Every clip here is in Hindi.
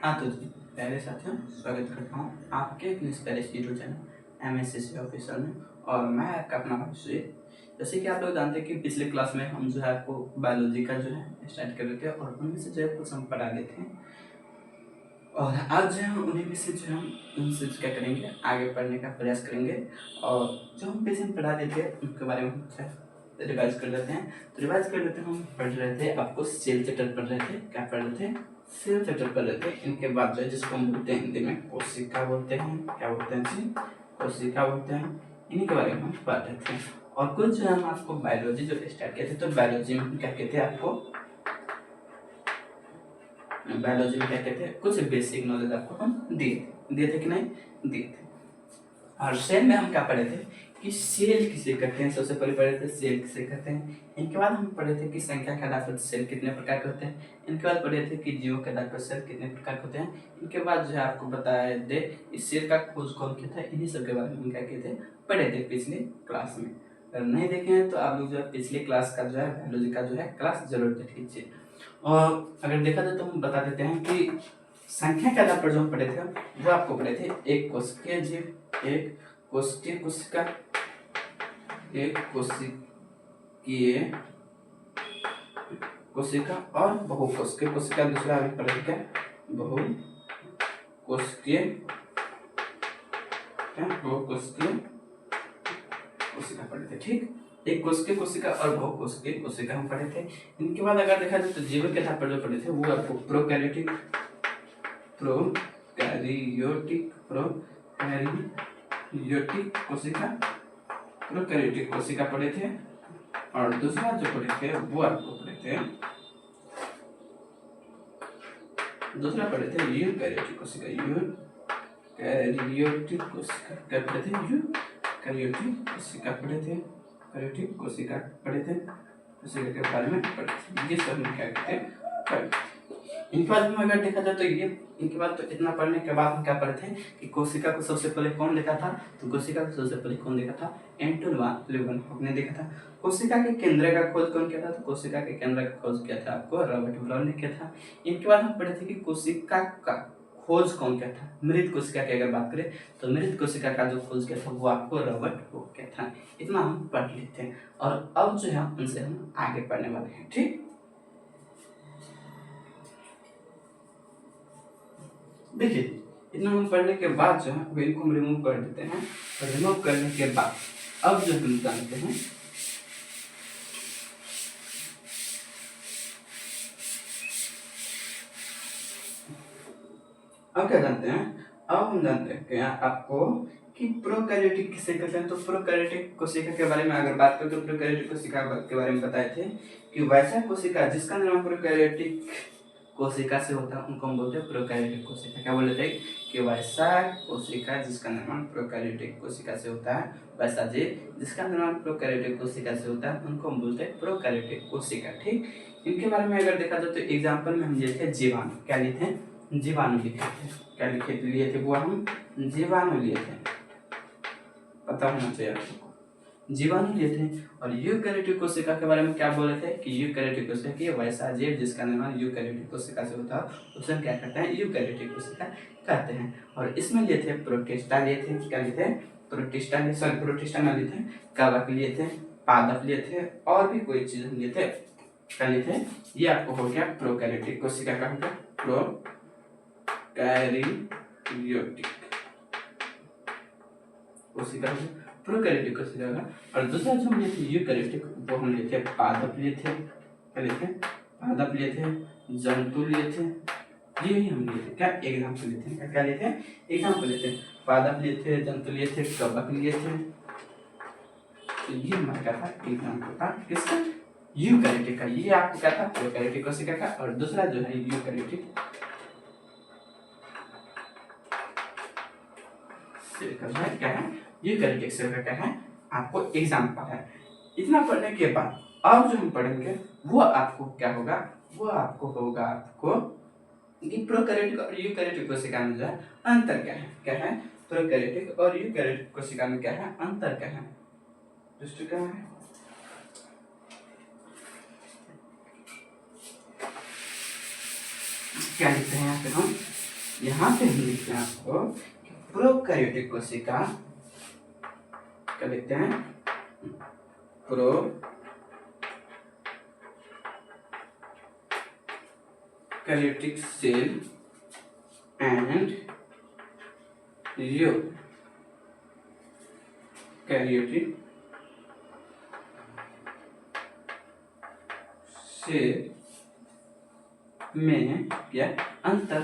हाँ तो जी, पहले साथियों स्वागत करता हूँ आपके अपने इस पहले यूट्यूब चैनल MSCC ऑफिसर में। और मैं आपका अपना अभिषेक। जैसे कि आप लोग जानते हैं कि पिछले क्लास में हम जो है आपको बायोलॉजी का जो है स्टार्ट कर रहे थे और उनमें से जो है कुछ हम पढ़ा गए थे। और आज जो है उन्हीं में से जो हम उनसे क्या करेंगे, आगे पढ़ने का प्रयास करेंगे। और जो हम पीछे पढ़ा रहे थे उनके बारे में रिवाइज कर लेते हैं। तो रिवाइज कर लेते हैं, हम पढ़ रहे थे आपको सेल चैप्टर पढ़ रहे थे। क्या पढ़ रहे थे? सेल चैप्टर पढ़ रहे थे। इनके बाद जो है जिसको हम बोलते हैं हिंदी में कोशिका बोलते हैं। क्या बोलते हैं जी? कोशिका बोलते हैं। इन्हीं के बारे में हम पढ़ रहे थे। और कुछ जो हम आपको बायोलॉजी जो स्टार्ट किए थे, तो बायोलॉजी में क्या कहते हैं आपको, बायोलॉजी में क्या कहते हैं, कुछ बेसिक नॉलेज आपको हम दिए थे कि नहीं दिए थे। और सेल में हम क्या पढ़े थे कि सेल किसे कहते हैं। सबसे पहले पढ़े थे सेल किसे कहते हैं। इनके बाद हम पढ़े थे कि संख्या के आधार पर सेल कितने प्रकार के होते हैं। इनके बाद पढ़े थे कि जीवों के आधार पर सेल कितने प्रकार के होते हैं। इनके बाद जो है आपको बताया दे इस सेल का खोज कौन किया था। इन्हीं सब के बारे में हम क्या किए थे, पढ़े थे पिछले क्लास में। अगर नहीं देखे हैं तो आप लोग जो है पिछले क्लास का जो है बायोलॉजी का जो है क्लास जरूर देख लीजिए। और अगर देखा जाए तो हम बता देते हैं कि संख्या के आधार पर जो हम पढ़े थे वो आपको पढ़े थे एक कोशिकीय जीव, एक कोशिकीय कोशिका, एक कोशिकीय कोशिका और बहुकोशिकीय कोशिका। दूसरा अभी पढ़े थे क्या, बहुकोशिकीय बहुकोशिकीय कोशिका पढ़े थे। ठीक, एक कोशिकीय कोशिका और बहुकोशिकीय कोशिका हम पढ़े थे। इनके बाद अगर देखा जाए तो जीव के आधार पर जो पढ़े थे वो आपको प्रोकैरियोटिक प्रोकैरियोटिक कोशिका पढ़े थे। और दूसरा जो पढ़े थे वो आपको पढ़े थे यूकैरियोटिक कोशिका। यूकैरियोटिक कोशिका क्या पढ़े थे? यूकैरियोटिक कोशिका पढ़े थे। कैरियोटिक कोशिका पढ़े थे, कोशिका के बारे में पढ़े थे। ये सब हम क्या कहते हैं, पढ़े थे। इनके बाद में अगर देखा जाए तो ये इनके बाद तो इतना पढ़ने के बाद हम क्या पढ़े थे कि कोशिका को सबसे पहले कौन देखा था। तो कोशिका को सबसे पहले कौन देखा था? एंटोन वान लीeuwenhoek ने देखा था। कोशिका के केंद्र का खोज कौन किया था? तो कोशिका के केंद्र का खोज किया था आपको रॉबर्ट ब्राउन ने किया था। इनके बाद हम पढ़े थे कि कोशिका का खोज कौन किया था। मृत कोशिका की अगर बात करें तो मृत कोशिका का जो खोज किया था वो आपको रॉबर्ट हुक किया था। इतना हम पढ़ लेते हैं और अब जो है उनसे हम आगे पढ़ने वाले हैं। ठीक, देखिए इतना हम पढ़ने के बाद जो है इनको हम रिमूव कर देते हैं। और रिमूव करने के बाद अब जो हम जानते हैं, अब क्या जानते हैं, अब हम जानते हैं कि आपको कि प्रोकैरियोटिक किसे कहते हैं। तो प्रोकैरियोटिक कोशिका के बारे में अगर बात करें तो प्रोकैरियोटिक कोशिका के बारे में बताए थे कि वैसा कोशिका जिसका निर्माण प्रोकैरियोटिक कोशिका से होता है उनको हम बोलते हैं प्रोकैरियोटिक कोशिका। क्या बोलते हैं कि वैसा कोशिका जिसका निर्माण प्रोकैरियोटिक कोशिका से होता है, वैसा जीव जिसका निर्माण प्रोकैरियोटिक कोशिका से होता है उनको हम बोलते हैं प्रोकैरियोटिक कोशिका। ठीक, इनके बारे में अगर देखा जाए तो एग्जाम्पल में हम लिए थे जीवाणु। क्या लिए थे? जीवाणु लिखे थे। क्या लिए थे? वो हम जीवाणु लिए थे, पता होना चाहिए आपको। जीवाणु लिए थे। और यूकैरियोटिक कोशिका के बारे में क्या बोले थे कि यूकैरियोटिक कोशिका की वैसा जीव जिसका निर्माण यूकैरियोटिक कोशिका से होता है उसे हम क्या कहते हैं? यूकैरियोटिक कोशिका कहते हैं। और इसमें लिए थे प्रोटिस्टा लिए थे। क्या लिए थे? प्रोटिस्टा न लिए थे, कवक लिए थे, पादप लिए थे और भी कोई चीज लिए थे। क्या लिए थे? ये आपको हो गया प्रोकैरियोटिक कोशिका का हो गया प्रोकैरियोटिक कोशिका प्रोकैरियोटिक कोशिका का। और दूसरा जो हम लिए थे यूकैरियोटिक वो हम लिए थे पादप लिए थे। क्या लिए थे? पादप लिए थे, जंतु लिए थे। ये ही हम लिए थे। क्या एग्जाम्पल लिए थे? क्या लिए थे? एग्जाम्पल लिए थे। पादप लिए थे, जंतु लिए थे, कवक लिए थे। तो ये हमारा क्या था? एग्जाम्पल था किसका? यूकैरियोटिक का। ये आपको क्या था? प्रोकैरियोटिक कोशिका का। और दूसरा जो है यूकैरियोटिक क्या है? यूकैरियोटिक सेल का क्या है? आपको एग्जाम्पल है। इतना पढ़ने के बाद अब जो हम पढ़ेंगे वो आपको क्या होगा? वो आपको होगा आपको कि प्रोकैरियोटिक और यूकैरियोटिक कोशिका में जो है अंतर क्या है। क्या है? प्रोकैरियोटिक और यूकैरियोटिक कोशिका में क्या है? अंतर क्या है? दोस्तों क्या है? क्या लिखते हैं यहाँ पे हम यहाँ पे हम लिखते हैं आपको प्रोकैरियोटिक कोशिका, क्या लिखते हैं, prokaryotic cell and eukaryotic cell में क्या अंतर,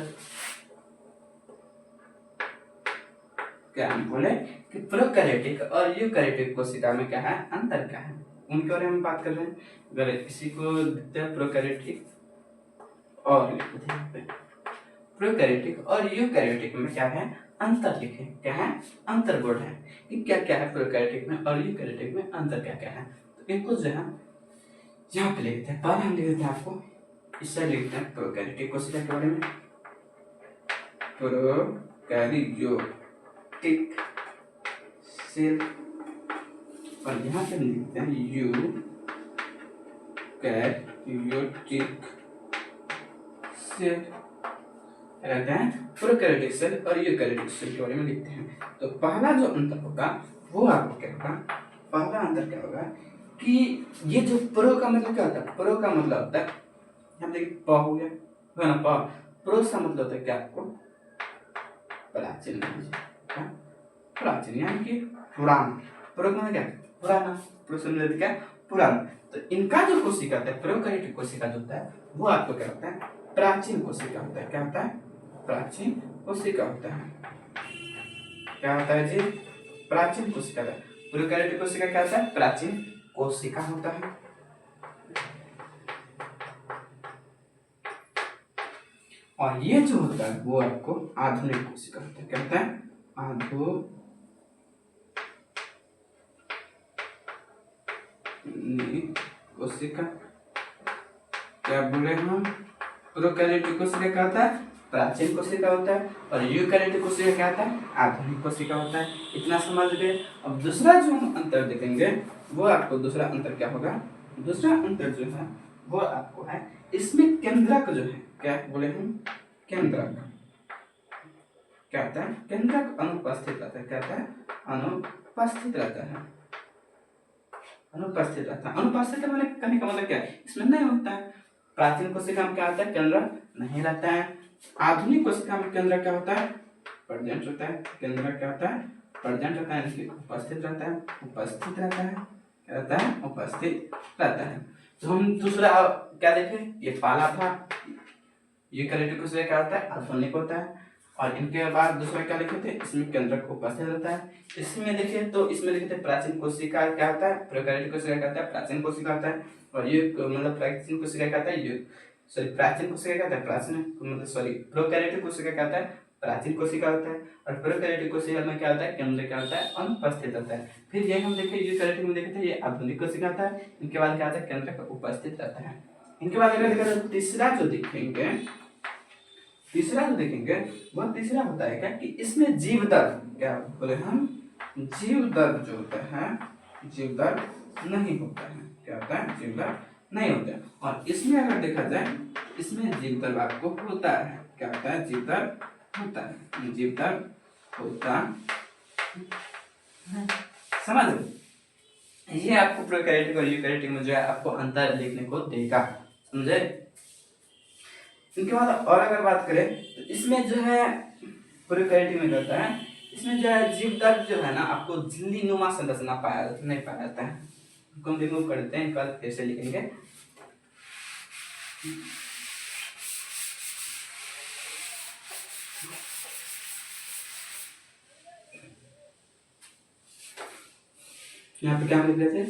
क्या हम बोले कि प्रोकैरियोटिक और यूकैरियोटिक कोशिका में क्या है, अंतर क्या है, उनके बारे में बात कर रहे हैं। अगर किसी को दिखते हैं प्रोकैरियोटिक और प्रोकैरियोटिक और यूकैरियोटिक में क्या है, अंतर लिखे, क्या है, अंतर बोर्ड है कि क्या क्या है प्रोकैरियोटिक में और यूकैरियोटिक में अंतर क्या क्या है। तो इनको जो है यहाँ पे लिखते हैं, पहले हम लिख देते हैं आपको, इससे लिखते हैं प्रोकैरियोटिक कोशिका के बारे में, प्रोकैरियोटिक सेल, और यहाँ पे हम लिखते हैं यूकैरियोटिक सेल, रहते हैं प्रोकैरियोटिक सेल और यूकैरियोटिक सेल के बारे में लिखते हैं। तो पहला जो अंतर होगा वो आपको क्या होगा, पहला अंतर क्या होगा कि ये जो प्रो का मतलब क्या होता है, प्रो का मतलब होता है, यहाँ देखिए प हो गया है ना, प, प्रो का मतलब होता है क्या, आपको प्राचीन, क्या प्राचीन यानी कि पुराना, प्रो का मतलब क्या, पुराना, प्रो से मतलब क्या, पुराना। तो इनका जो कोशिका होता है, प्रोकैरियोटिक कोशिका जो होता है वो आपको क्या होता है, प्राचीन कोशिका होता है, क्या होता है, प्राचीन कोशिका होता है, क्या होता है जी, प्राचीन कोशिका होता है। प्रोकैरियोटिक कोशिका क्या होता है, प्राचीन कोशिका होता है। और ये जो होता है वो आपको आधुनिक कोशिका होता है, क्या होता है, आधुनिक कोशिका, क्या बोले हम, प्रोकैरियोटिक कोशिका क्या होता है, प्राचीन कोशिका होता है, और यूकैरियोटिक कोशिका क्या होता है, आधुनिक कोशिका होता है। इतना समझ गए। अब दूसरा जो हम अंतर देखेंगे वो आपको, दूसरा अंतर क्या होगा, दूसरा अंतर जो है वो आपको है, इसमें केंद्रक जो है, क्या बोले हम, केंद्रक, क्या होता है, केंद्रक अनुपस्थित रहता है, क्या होता है, अनुपस्थित रहता है, अनुपस्थित रहता है। अनुपस्थित होने करने का मतलब क्या है, इसमें नहीं होता है। प्राचीन कोशिका में क्या होता है, केंद्र नहीं रहता है। आधुनिक कोशिका में केंद्र क्या होता है, प्रेजेंट होता है, केंद्र क्या होता है, प्रेजेंट होता है, इसलिए उपस्थित रहता है, उपस्थित रहता है, क्या रहता है, उपस्थित रहता है। तो हम दूसरा क्या देखें, ये पहला था, ये यूकैरियोटिक कोशिका क्या होता है, आधुनिक होता है, और इनके बाद दूसरा क्या लिखे थे, इसमें केंद्रक उपस्थित रहता है। इसमें देखिए तो इसमें लिखे थे प्राचीन कोशिका क्या होता है, प्रोकैरियोटिक कोशिका क्या होता है, प्राचीन कोशिका होता है, और ये मतलब प्राचीन कोशिका क्या होता है, ये सॉरी प्राचीन कोशिका क्या होता है, प्राचीन मतलब सॉरी प्रोकैरियोटिक कोशिका क्या होता है, प्राचीन कोशिका होता है, और प्रोकैरियोटिक कोशिका में क्या होता है, केंद्र क्या होता है, अनुपस्थित होता है। फिर ये हम देखे यूकैरियोटिक में देखे थे, ये आधुनिक कोशिका होता है, इनके बाद क्या होता है, केंद्र उपस्थित रहता है। इनके बाद अगर देखा तो तीसरा जो देखेंगे, तीसरा जो देखेंगे वह तीसरा होता है क्या कि इसमें जीव दर, क्या बोले हम, जीव दर जो होता है, जीव दर नहीं होता है, क्या होता है, जीव दर नहीं होता है। और इसमें अगर देखा जाए, इसमें जीव दर आपको होता है, क्या होता है, जीव दर होता है, जीव दर होता है। समझ लो, ये आपको प्रोकैरियोटिक और यूकैरियोटिक में जो है आपको अंतर देखने को देगा, समझे। इनके बाद और अगर बात करें तो इसमें जो है प्रोकैरियोटिक में रहता है, इसमें जो है जीवदर जो है ना आपको झिल्ली नुमा संरचना पाया नहीं पाया जाता है, इसको हम रिमूव कर देते हैं। इनका फिर से लिखेंगे, यहाँ पे क्या लिख रहे थे,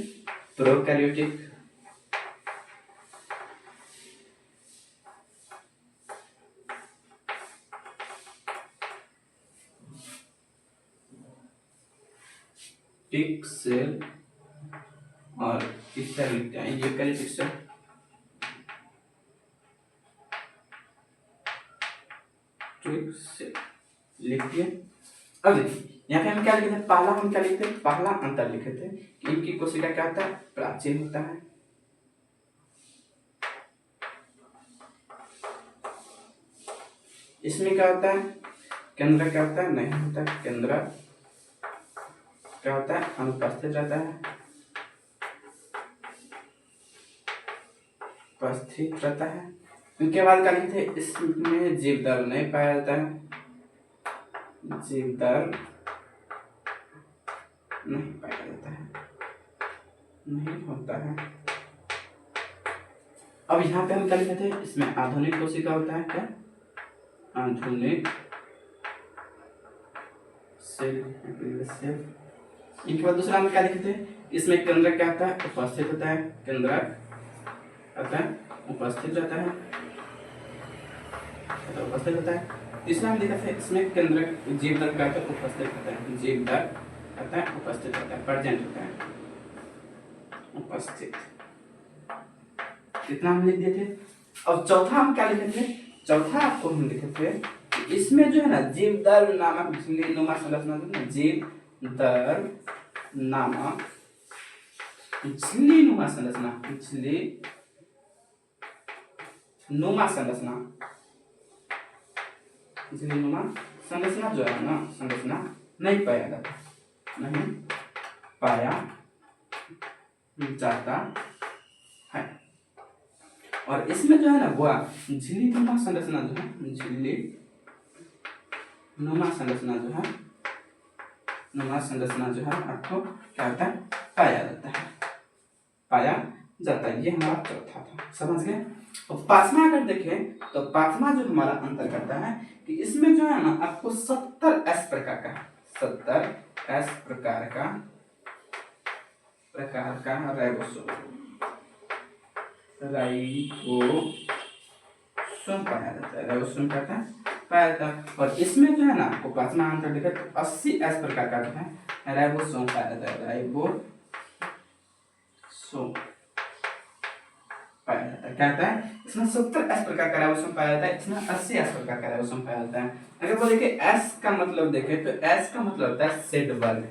प्रोकैरियोटिक टिक सेल और इस तरह लिखते हैं यूकैरियोटिक सेल, टिक सेल लिखिए। अब देखिए यहाँ पे हम क्या लिखे थे, पहला हम क्या लिखते थे, पहला अंतर लिखे थे कि इनकी कोशिका क्या होता है, प्राचीन होता है, इसमें क्या होता है, केंद्र क्या होता है, नहीं होता है, केंद्र क्या होता है, अनुपस्थित रहता है, उपस्थित रहता है। उनके बाद क्या लिखते हैं, इसमें जीवदल नहीं पाया जाता है, जीवदल नहीं पाया जाता है, नहीं होता है। अब यहाँ पे हम क्या लिखते हैं, इसमें आधुनिक कोशिका होता है, क्या आधुनिक सेल। इनके बाद दूसरा हम क्या लिखते हैं, इसमें केंद्रक क्या होता है, उपस्थित होता है, केंद्रक होता है, उपस्थित रहता है, उपस्थित होता है। तीसरा हम लिखते हैं, इसमें केंद्रक जीवदल का उपस्थित होता है, जीवदल होता है, उपस्थित होता है, प्रेजेंट होता है, उपस्थित। कितना हम लिख दिए थे। अब चौथा हम क्या लिखे थे, चौथा आपको हम लिखे थे, इसमें जो है ना जीवदल नामक झिल्लीनुमा संरचना, जीवदल नामक झिल्लीनुमा संरचना, झिल्लीनुमा संरचना, झिल्लीनुमा संरचना जो है ना, संरचना नहीं पाया जाता, नहीं पाया जाता है। और इसमें जो है ना वो झिल्लीनुमा संरचना जो है, झिल्लीनुमा संरचना जो है, नुमा संरचना जो है आपको क्या होता है, पाया जाता है, पाया जाता है। ये हमारा चौथा था, समझ गए। तो पांचवा अगर देखें तो पांचवा जो हमारा अंतर करता है कि इसमें जो है ना आपको 70S प्रकार का, 70S प्रकार का राइबोसोम पाया जाता है, राइबोसोम कहता है पाया जाता है। और इसमें जो है ना आपको पांचवा अंतर देखें तो 80S प्रकार का जो है राइबोसोम पाया जाता है, राइबोसोम पाया जाता है। क्या होता है, इसमें 70S प्रकार का राइबोसोम पाया जाता है, इसमें 80S प्रकार का राइबोसोम पाया जाता है। अगर बोले कि S का मतलब देखें तो S का मतलब होता है सेड वर्ग,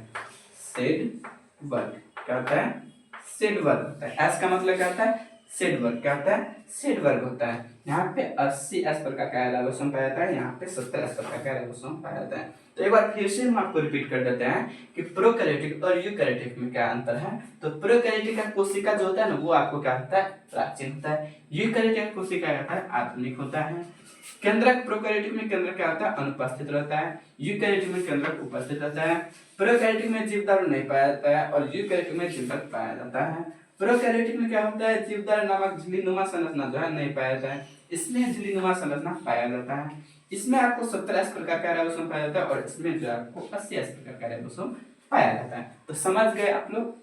सेड वर्ग क्या होता है, सेड वर्ग होता है। S का मतलब क्या होता है, सेड वर्ग क्या होता है, सेड वर्ग होता है। यहाँ पे 80S प्रकार का राइबोसोम पाया जाता है, यहाँ पे 70S प्रकार का राइबोसोम पाया जाता है। तो एक बार फिर से हम आपको रिपीट कर देते हैं कि प्रोकैरियोटिक और यूकैरियोटिक में क्या अंतर है। तो प्रोकैरियोटिक का कोशिका जो होता है ना वो आपको क्या होता है, प्राचीन होता है। यूकैरियोटिक कोशिका क्या होता है, आधुनिक होता है। केंद्रक प्रोकैरियोटिक में केंद्रक क्या होता है, अनुपस्थित रहता है। यूकैरियोटिक में केंद्रक उपस्थित रहता है। प्रोकैरियोटिक में जीवदल नहीं पाया जाता है और यूकैरियोटिक में जीवदल पाया जाता है। प्रोकैरियोटिक में क्या होता है, जीवदल नामक झिल्लीनुमा संरचना जो है नहीं पाया जाता है, इसमें झिल्लीनुमा संरचना पाया जाता है। इसमें आपको 70S प्रकार का राइबोसोम पाया जाता है और इसमें जो आपको 80S प्रकार का राइबोसोम पाया जाता है। तो समझ गए आप लोग,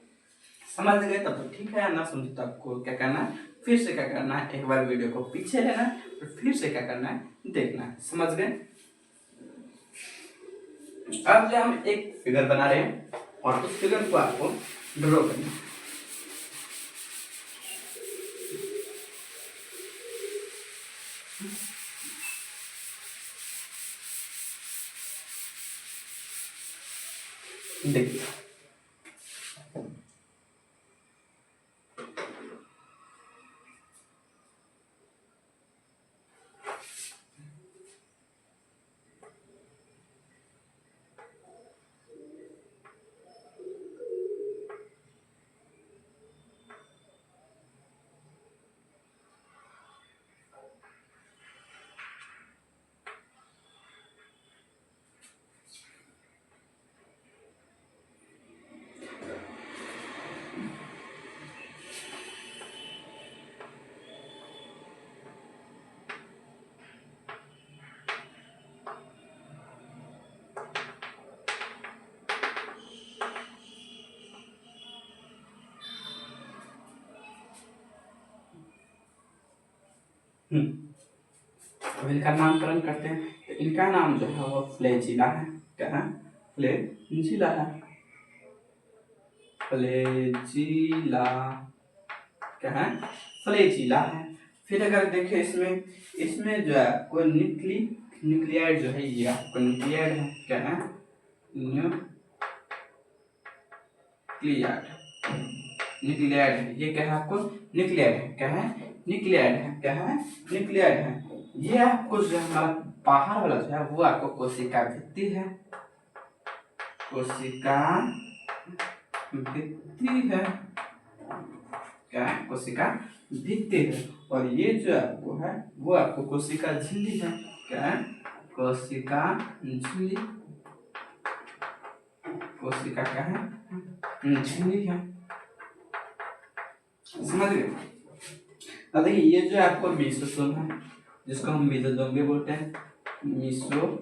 समझ गए तब तो ठीक है, ना समझे तो आपको क्या करना है, फिर से क्या करना है, एक बार वीडियो को पीछे लेना है और फिर से क्या करना है, देखना है। समझ गए। अब जो हम एक फिगर बना रहे हैं और उस फिगर को आपको ड्रॉ करना है। देखिए अब इनका नामकरण करते हैं। तो इनका नाम जो है वो फ्लैजिला है। क्या है, फ्लैजिला है, फ्लैजिला क्या है, फ्लैजिला है। फिर अगर देखें इसमें, इसमें जो है कोई न्यूक्लियाइड जो है ये आपको न्यूक्लियाइड है। क्या है, न्यूक्लियाइड है, ये क्या है आपको न्यूक्लियाइड है। क्या है, न्यूक्लियाइड है। क्या है? न्यूक्लियाइड है। ये आपको जो हमारा बाहर वाला जो है वो आपको कोशिका भित्ति है, कोशिका भित्ति है। क्या है? कोशिका भित्ति है। और ये जो आपको है वो आपको कोशिका झिल्ली है। क्या है? कोशिका झिल्ली। कोशिका क्या है? झिल्ली है। समझ गए? अब देखिए ये जो आपको मेसोसोम है, जिसको हम मेसोसोम भी बोलते हैं, मेसोसोम।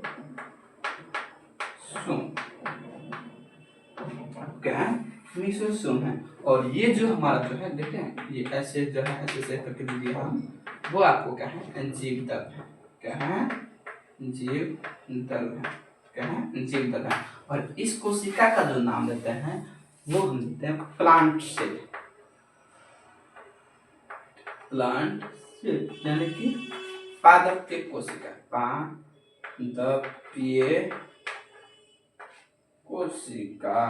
क्या है? मेसोसोम है। और ये जो हमारा जो है देखते हैं, ये ऐसे जो है ऐसे करके दे दिया हम, वो आपको क्या है? जीव दल है। क्या है? जीव दल है। क्या है? जीव दल है। और इस कोशिका का जो नाम देते हैं वो हम देते हैं प्लांट सेल। प्लांट सेल यानी कि पादप कोशिका। पादपीय कोशिका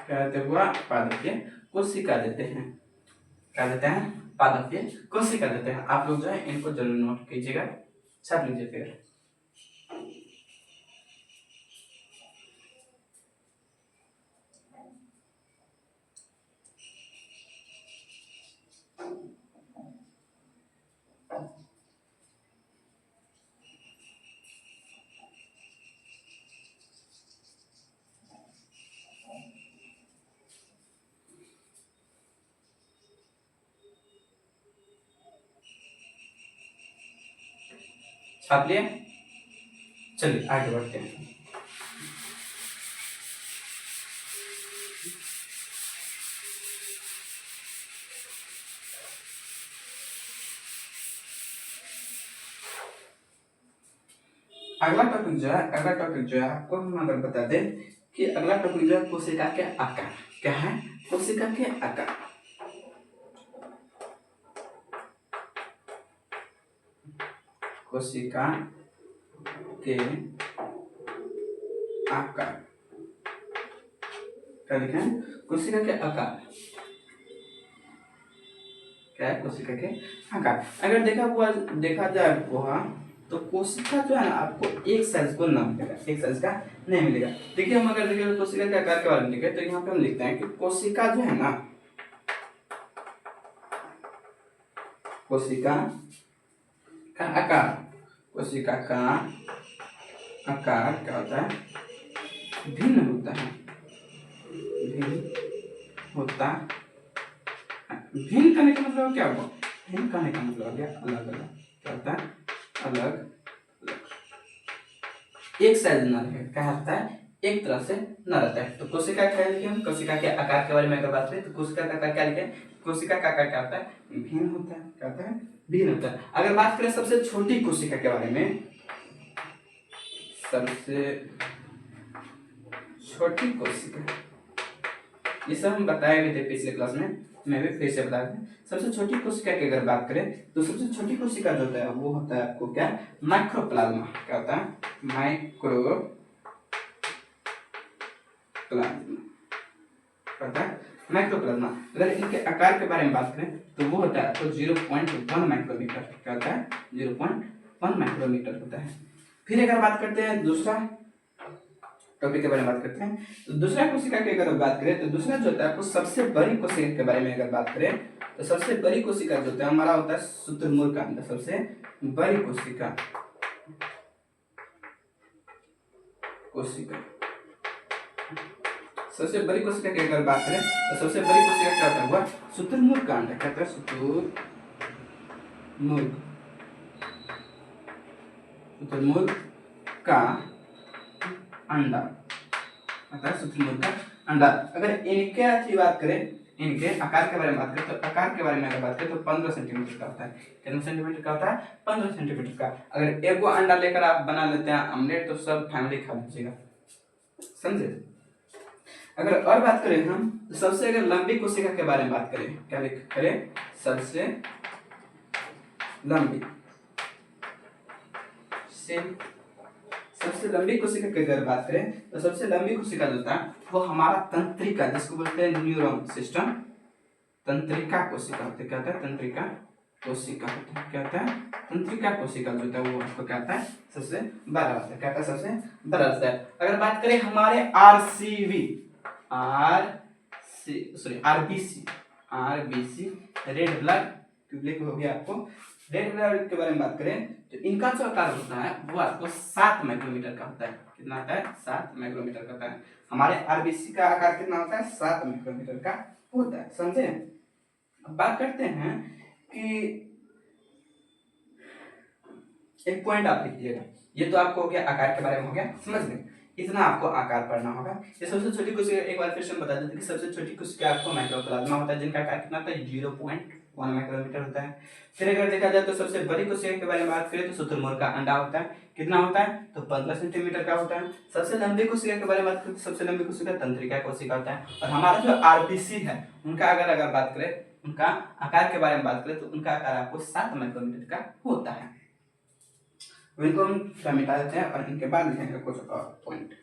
क्या देते हुआ? पादपीय कोशिका देते हैं। क्या देते हैं? पादपीय कोशिका देते हैं। आप लोग जो है इनको जरूर नोट कीजिएगा, छाप लीजिए फिर। छाप लिए? चलिए आगे बढ़ते हैं। अगला टॉपिक जो है आपको हम अगर बता दें कि अगला टॉपिक जो है कोशिका के आकार। क्या है? कोशिका के आकार। कोशिका के आकार क्या लिखा है? कोशिका के आकार। क्या है? कोशिका के आकार। अगर देखा जाए तो कोशिका जो है ना आपको एक साइज को ना मिलेगा, एक साइज का नहीं मिलेगा। देखिए हम अगर देखें कोशिका के आकार के बारे में लिखे तो यहाँ पे हम लिखते हैं कि कोशिका जो है ना, कोशिका का आकार, कोशिका का आकार क्या होता है? भिन्न होता है। भिन्न होता है। भिन्न करने का मतलब क्या हुआ? भिन्न करने का मतलब क्या? अलग अलग। क्या होता है? अलग अलग। एक साइज न रहे। क्या होता है? एक तरह से न रहता है। तो कोशिका क्या लिखे हम? कोशिका के आकार के बारे में अगर बात करें तो कोशिका का आकार क्या लिखे? कोशिका का आकार क्या होता है? भिन्न होता है। क्या होता है? भिन्न होता है। अगर बात करें सबसे छोटी कोशिका के बारे में, सबसे छोटी कोशिका, ये सब हम बताए गए थे पिछले क्लास में, मैं भी फिर से बता दूं। सबसे छोटी कोशिका की अगर बात करें तो सबसे छोटी कोशिका जो होता है वो होता है आपको क्या? माइक्रोप्लाज्मा। क्या होता है? माइक्रोप्लाज्मा। होता है माइक्रोप्लाज्मा। अगर इनके आकार के बारे में बात करें तो वो होता है आपको 0.1 माइक्रोमीटर। क्या होता है? 0.1 माइक्रोमीटर होता है। फिर अगर बात करते हैं दूसरा टॉपिक के बारे में बात करते हैं तो दूसरा कोशिका की अगर बात करें तो दूसरा जो होता है आपको सबसे बड़ी कोशिका के बारे में अगर बात करें तो सबसे बड़ी कोशिका जो होता है हमारा होता है शुतुरमुर्ग का अंडा। सबसे बड़ी कोशिका, सबसे बड़ी कोशिका की अगर बात करें तो सबसे बड़ी कोशिका क्या होता है? हुआ शुतुरमुर्ग का अंडा। क्या होता है? शुतुरमुर्ग का अंडा होता है। शुतुरमुर्ग का अंडा। अगर इनके बात करें, इनके आकार के बारे में बात करें तो आकार के बारे में अगर बात करें तो 15 सेंटीमीटर का होता है। कितने सेंटीमीटर का होता है? 15 सेंटीमीटर का। अगर एक अंडा लेकर आप बना लेते हैं ऑमलेट तो सब फैमिली खा लीजिएगा। समझे? अगर और बात करें हम तो सबसे अगर लंबी कोशिका के बारे में बात करें, क्या करें? सबसे लंबी सबसे लंबी कोशिका की अगर बात करें तो सबसे लंबी कोशिका जो होता है वो हमारा तंत्रिका, जिसको बोलते हैं न्यूरॉन सिस्टम, तंत्रिका कोशिका होते हैं। क्या होता है? तंत्रिका कोशिका होता है। क्या होता है? तंत्रिका कोशिका जो होता है वो आपको क्या होता है? सबसे बड़ा होता है। क्या होता है? सबसे बड़ा होता है। अगर बात करें हमारे RCB, RBC red blood tubeless हो गया। आपको रेड ब्लड के बारे में बात करें तो इनका जो आकार होता है वो आपको 7 माइक्रोमीटर का होता है। कितना होता है? 7 माइक्रोमीटर का होता है। हमारे आरबीसी का आकार कितना होता है? 7 माइक्रोमीटर का होता है। समझे? अब बात करते हैं कि एक पॉइंट आप लिखिएगा। ये तो आपको हो गया आकार के बारे में, हो गया समझ में, इतना आपको आकार पढ़ना होगा। ये सबसे छोटी कोशिका, एक बार फिर से बता देते हैं कि सबसे छोटी कोशिका आपको माइक्रोप्लाज्मा होता है, जिनका आकार कितना होता है? 0.1 माइक्रोमीटर होता है। फिर अगर देखा जाए तो सबसे बड़ी कोशिका के बारे में बात करें तो शुतुरमुर्ग का अंडा होता है। कितना होता है? तो 15 सेंटीमीटर का होता है। सबसे लंबी कोशिका के बारे में बात करें तो सबसे लंबी कोशिका तंत्रिका कोशिका होता है। और हमारा जो आरबीसी है उनका अगर बात करें, उनका आकार के बारे में बात करें तो उनका आकार आपको 7 माइक्रोमीटर का होता है। इनको हम मिटा देते हैं और इनके बाद लिखेंगे कुछ और पॉइंट।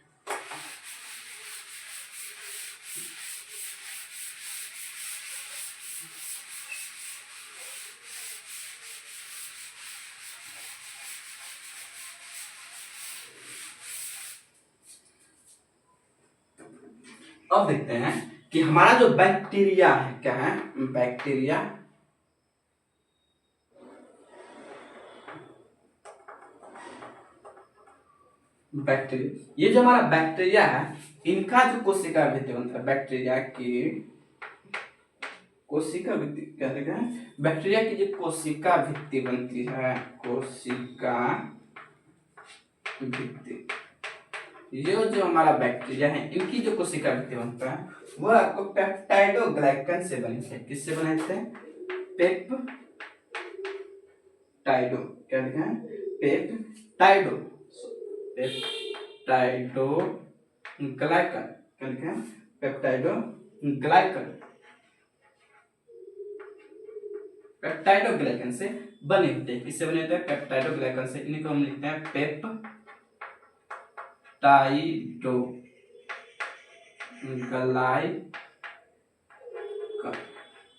अब देखते हैं कि हमारा जो बैक्टीरिया है, क्या है? बैक्टीरिया ये जो हमारा बैक्टीरिया है, इनका जो कोशिका भित्ति बनता है, बैक्टीरिया की कोशिका भित्ति क्या लिखा है? बैक्टीरिया की जो कोशिका भित्ति बनती है, कोशिका भित्ति, ये जो हमारा बैक्टीरिया है इनकी जो कोशिका भित्ति बनता है वो आपको पेप्टाइडोग्लाइकन से बने थे। किससे बने थे? पेप्टाइडो, क्या लिखा है? पेप्टाइडो ग्लाइकन, क्या लिखा है? पेप्टाइडोग्लाइकन से बने होते हैं। किससे बने होते हैं? पेप्टाइडोग्लाइकन से। इन्हीं को हम लिखते हैं पेप्टाइडोग्लाइकन।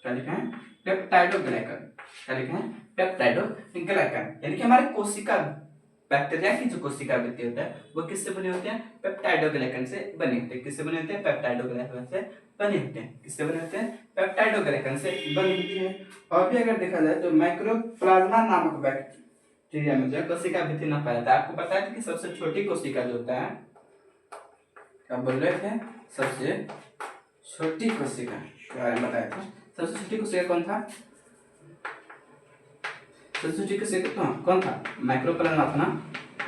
क्या लिखा है? पेप्टाइडोग्लाइकन। क्या लिखा है? पेप्टाइडोग्लाइकन। यानी कि हमारे कोशिका, बैक्टीरिया की जो कोशिका भित्ति होता है वो किससे बने होते हैं? पेप्टाइडोग्लाइकन से बने होते हैं। किससे बने होते हैं? पेप्टाइडोग्लाइकन से बने होते हैं। किससे बने होते हैं? पेप्टाइडोग्लाइकन से बनी होती है। और भी अगर देखा जाए तो माइक्रोप्लाज्मा नामक बैक्टीरिया में जो कोशिका भित्ति न पाया जाता है। आपको पता है कि सबसे छोटी कोशिका जो होता है, क्या बोल रहे थे? सबसे छोटी कोशिका के बारे में बताया था। सबसे छोटी कोशिका कौन था? सबसे छोटी कोशिका कौन था? माइक्रोप्लाज्मा था ना,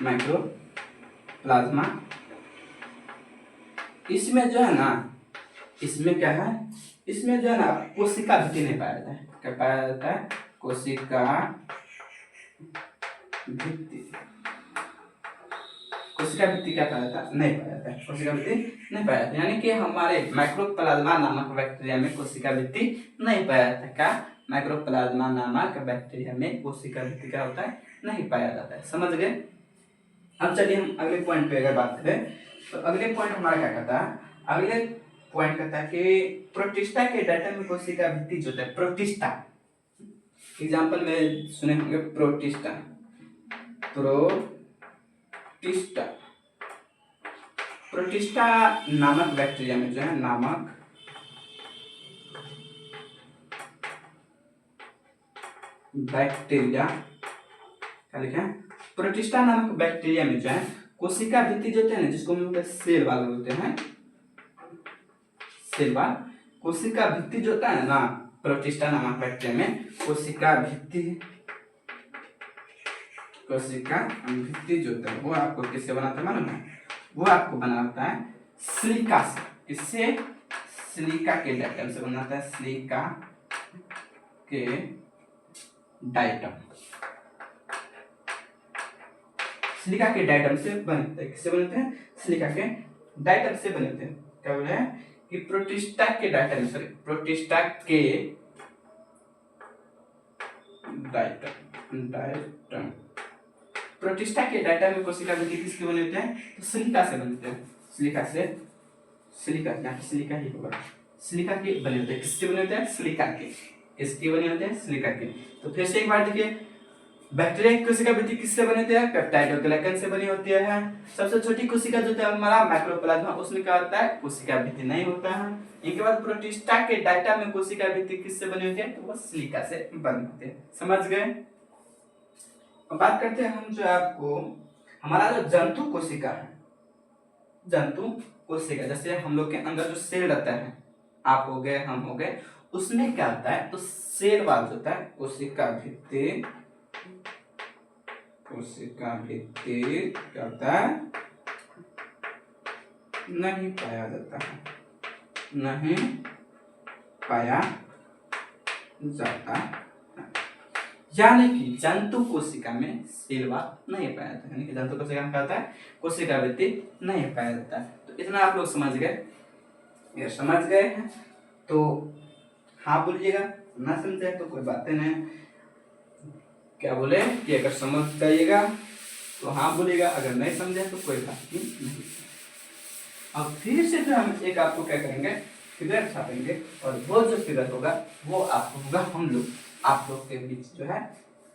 माइक्रोप्लाज्मा। इसमें जो है ना, इसमें क्या है? इसमें जो है ना कोशिका भित्ति नहीं पाया जाता है। क्या पाया जाता है? कोशिका भित्ति। कोशिका भित्ति क्या पाया जाता है? नहीं पाया जाता है। कोशिका भित्ति नहीं पाया जाता, यानी कि हमारे माइक्रोप्लाज्मा नामक बैक्टीरिया में कोशिका भित्ति नहीं पाया जाता। क्या? माइक्रोप्लाज्मा नामक बैक्टीरिया में कोशिका भित्ति क्या होता है? नहीं पाया जाता है। समझ गए? अब चलिए हम अगले पॉइंट पे अगर बात करें तो अगले पॉइंट हमारा क्या कहता है? अगले पॉइंट कहता है कि प्रोटिस्टा के डाटा में कोशिका भित्ति जो होता है, प्रोटिस्टा एग्जांपल में सुने होंगे, प्रोटिस्टा प्रोटिस्टा नामक बैक्टीरिया में जो है, नामक बैक्टीरिया, क्या लिखा है? प्रोटिस्टा नामक बैक्टीरिया में जो है कोशिका भित्ति जो होते हैं ना, जिसको हम लोग सेल वाल बोलते हैं, सेल वाल, कोशिका भित्ति जो होता है ना प्रोटिस्टा नामक बैक्टीरिया में, कोशिका भित्ति जो होता है वो आपको किससे बनाता है मालूम है? वो आपको बनाता है सिलिका से। किससे? सिलिका के डाइटम से बनाता है, सिलिका के डाइटम। सिलिका के डाइटम से बनते हैं। किससे बनते हैं? सिलिका के डाइटम से बनते हैं। क्या बोल रहे हैं कि प्रोटिस्टा के डाइटम, सॉरी प्रोटिस्टा के डाइटम, प्रोटिस्टा के डाइटम में कोशिका भित्ति किसके बनते हैं? तो सिलिका से बनते हैं। सिलिका से, सिलिका यहाँ पे सिलिका ही होगा, सिलिका के बने होते हैं। किससे बने होते हैं? सिलिका के। किसके बने होते हैं? सिलिका के। तो फिर से एक बार देखिए, बैक्टीरिया की कोशिका भित्ति किससे बने होते हैं? पेप्टाइड और ग्लाइकन से बनी होती है। सबसे छोटी कोशिका जो होता है हमारा माइक्रोप्लाज्मा, उसमें क्या होता है? कोशिका भित्ति नहीं होता है। इनके बाद प्रोटिस्टा के डाटा में कोशिका भित्ति किससे बनी होती है? तो वो सिलिका से बनी होती है। समझ गए? अब बात करते हैं हम जो आपको हमारा जो जंतु कोशिका है, जंतु कोशिका जैसे हम लोग के अंदर जो सेल रहता है, आप हो गए, हम हो गए, उसमें क्या होता है? तो सेल वाल होता है, कोशिका भित्ति, कोशिका भित्ति क्या होता है? नहीं पाया जाता है, नहीं पाया जाता है। यानी कि जंतु कोशिका में सेल वाल नहीं पाया जाता है, यानी कि जंतु कोशिका में क्या होता है? कोशिका भित्ति नहीं पाया जाता है। तो इतना आप लोग समझ गए? ये समझ गए हैं तो हाँ बोलिएगा, ना समझे तो कोई बातें नहीं। क्या बोले कि अगर समझ जाइएगा तो हाँ बोलिएगा, अगर नहीं समझे तो कोई बात नहीं। अब फिर से जो हम एक आपको क्या करेंगे? फिगर छापेंगे, और वो जो फिगर होगा वो आपको होगा हम लोग, आप लोग के बीच जो है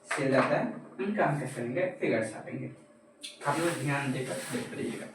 सेल जाता है, उनका हम क्या करेंगे? फिगर छापेंगे। आप लोग ध्यान देकर देख लीजिएगा।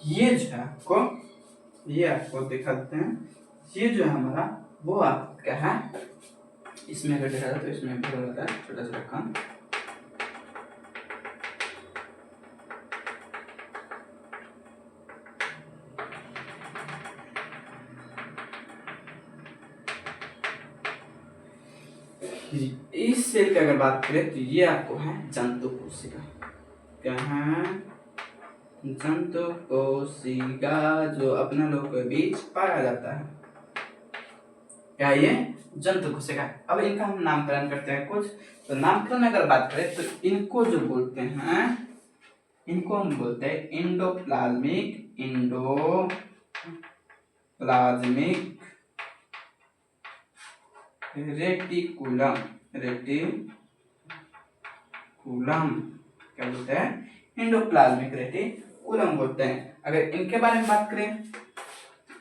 ये जो है आपको, ये आपको दिखाते हैं, ये जो है हमारा वो आप क्या है, इसमें अगर देखा जाए तो इसमें भी होता है छोटा छोटा कान, इस सेल की अगर बात करें तो ये आपको है जंतु कोशिका। क्या है? जंतु कोशिका, जो अपने लोगों के बीच पाया जाता है। क्या ये? जंतु कोशिका। अब इनका हम नामकरण करते हैं कुछ। तो नामकरण अगर बात करें तो इनको जो बोलते हैं, इनको हम बोलते हैं इंडोप्लाज्मिक रेटिकुलम। क्या बोलते हैं? इंडोप्लाज्मिक रेटिकुलम बोलते हैं। अगर इनके बारे में बात करें,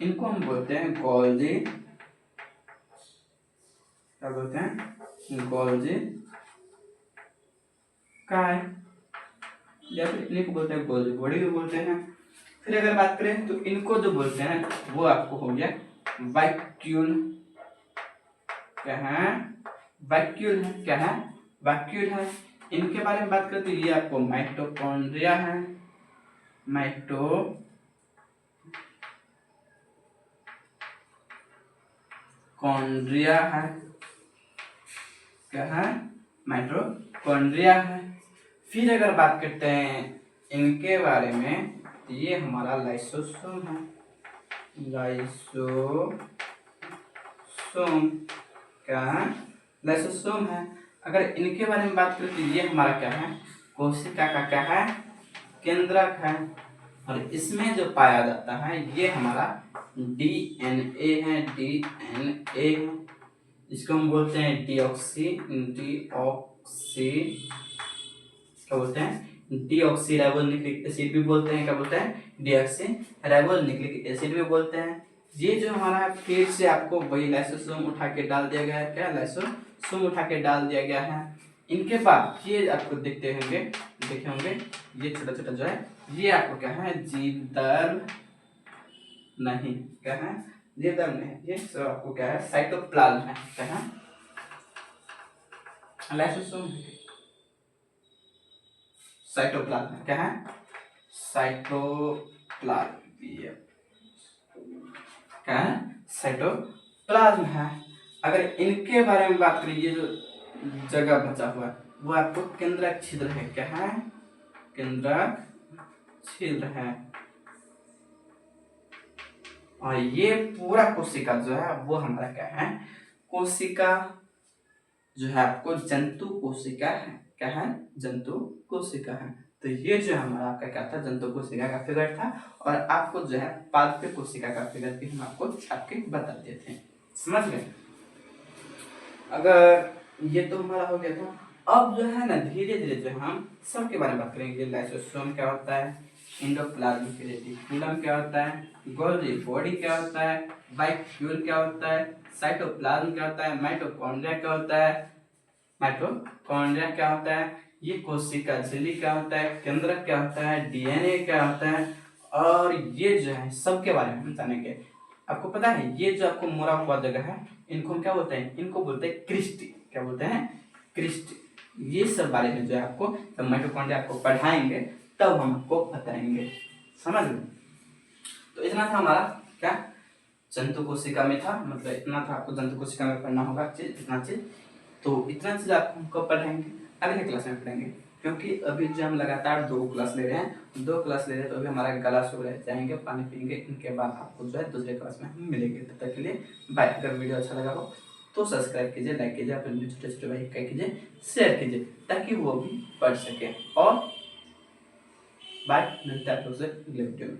इनको हम बोलते हैं गोल्जी। क्या बोलते हैं? गोल्जी काय, या फिर इन्हीं को बोलते हैं गोल्जी बॉडी भी बोलते हैं। फिर अगर बात करें तो इनको जो बोलते हैं वो आपको हो गया वैक्यूल। क्या है? वैक्यूल है। क्या है? वैक्यूल है। इनके बारे में बात करें तो ये आपको माइटोकॉन्ड्रिया है। माइटोकॉन्ड्रिया है। क्या है? माइटोकॉन्ड्रिया है। फिर अगर बात करते हैं इनके बारे में तो ये हमारा लाइसोसोम है। लाइसोसोम। क्या है? लाइसोसोम है। अगर इनके बारे में बात करें तो ये हमारा क्या है? कोशिका का क्या है? केंद्रक है। और इसमें जो पाया जाता है ये हमारा डीएनए है। डीएनए है, इसको हम बोलते हैं डीऑक्सी क्या बोलते हैं? डीऑक्सी राइबोज न्यूक्लिक एसिड भी बोलते हैं। क्या बोलते हैं? डीऑक्सी राइबोज न्यूक्लिक एसिड भी बोलते हैं। ये जो हमारा फिर से आपको वही लाइसोसोम उठा के डाल दिया गया है। क्या? लाइसोसोम उठा के डाल दिया गया है। इनके बाद ये आपको देखे होंगे ये छोटा छोटा जो है ये आपको क्या है? जीवदर्भ नहीं। क्या है? जीवदर्भ नहीं, ये सब आपको क्या है? साइटोप्लाज्म है। क्या है? Lysosome cytoplasm. क्या है? साइटोप्लाज्म। क्या है? साइटोप्लाज्म है। अगर इनके बारे में बात करें, ये जो जगह बचा हुआ है वो आपको केंद्रक छिद्र है। क्या है? केंद्रक छिद्र है। और ये पूरा कोशिका जो है वो हमारा क्या है? कोशिका जो है आपको जंतु कोशिका है। क्या है? जंतु कोशिका है। तो ये जो हमारा आपका क्या था? जंतु कोशिका का फिगर था। और आपको जो है पादप कोशिका का फिगर भी हम आपको छाप के बता देते थे। समझ गए? अगर ये तो हमारा हो गया था। अब जो है ना धीरे धीरे जो हम सबके बारे में बात करेंगे। लाइसोसोम क्या होता है? इंडोप्लाज्मिक रेटिकुलम क्या होता है? गोल्गी बॉडी क्या होता है? वैक्यूल क्या होता है? साइटोप्लाज्म क्या होता है? माइटोकॉन्ड्रिया क्या होता है? माइटोकॉन्ड्रिया क्या होता है? ये कोशिका झिल्ली क्या होता है? केंद्रक क्या होता है? डीएनए क्या होता है? और ये जो है सबके बारे में हम जानेंगे। आपको पता है ये जो आपको मोड़ा हुआ जगह है इनको हम क्या बोलते हैं? इनको बोलते हैं क्रिस्टी। क्या बोलते हैं? क्रिस्टी। ये सब बारे में जो है आपको जब माइटोकॉन्ड्रिया आपको पढ़ाएंगे तब हम आपको बताएंगे। समझ गए? तो इतना था हमारा क्या? जंतु कोशिका में था, मतलब इतना था आपको जंतु कोशिका में पढ़ना होगा चीज, इतना चीज। तो इतना चीज आपको हमको पढ़ाएंगे, अगले क्लास में पढ़ेंगे। क्योंकि अभी जो हम लगातार 2 क्लास ले रहे हैं, 2 क्लास ले रहे हैं तो अभी हमारा गला सूख रहा है, जाएंगे पानी पियेंगे, इनके बाद आपको जो है दूसरे क्लास में हम मिलेंगे। तब तक के लिए बाय। अगर वीडियो अच्छा लगा हो तो सब्सक्राइब कीजिए, लाइक कीजिए, अपने छोटे छोटे भाई क्या कीजिए, शेयर कीजिए ताकि वो भी पढ़ सके। और बाय, मिलते हैं आप लोग से अगले वीडियो में।